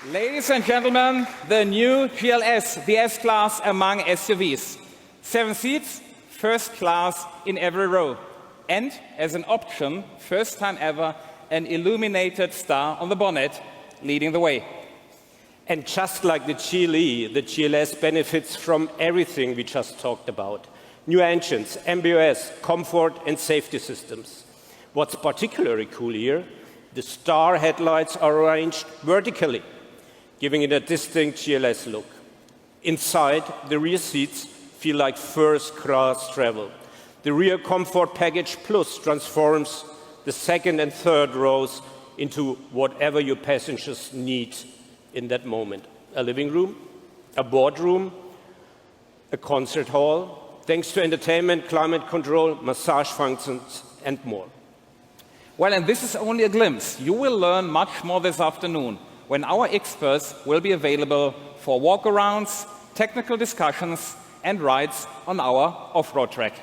Ladies and gentlemen, the new GLS, the S-Class among SUVs. 7 seats, first class in every row. And as an option, first time ever, an illuminated star on the bonnet leading the way. And just like the GLE, the GLS benefits from everything we just talked about. New engines, MBOS, comfort and safety systems. What's particularly cool here, the star headlights are arranged vertically, giving it a distinct GLS look. Inside, the rear seats feel like first-class travel. The Rear Comfort Package Plus transforms the second and third rows into whatever your passengers need in that moment. A living room, a boardroom, a concert hall, thanks to entertainment, climate control, massage functions, and more. Well, and this is only a glimpse. You will learn much more this afternoon when our experts will be available for walkarounds, technical discussions, and rides on our off-road track.